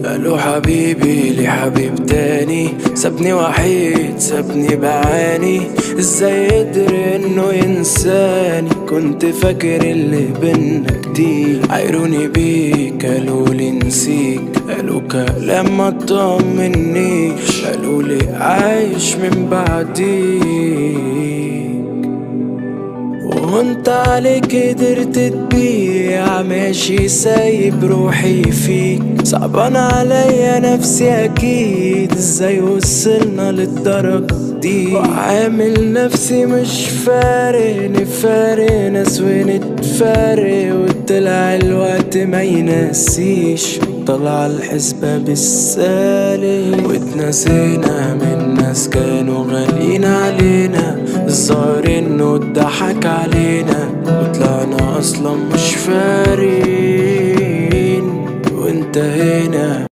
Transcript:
قالوا حبيبي لي حبيب تاني، سابني وحيد سابني بعاني، ازاي قدر انه ينساني؟ كنت فاكر اللي بينا كتير، عايروني بيك قالولي نسيك، قالوا كلام ما طمنيش، قالولي عايش من بعديك. وانت عليك قدرت تبيع، ماشي سايب روحي فيك، صعبان عليا نفسي اكيد، ازاي وصلنا للدرجة دي؟ وعامل نفسي مش فارق، نفارق ناس ونتفارق، وطلع الوقت ما ينسيش، طلع الحسبة بالسالب، واتنسينا من ناس كانوا غاليين علينا، الظاهر انه اتضحك علينا، وطلعنا اصلا مش فارقين وانتهينا.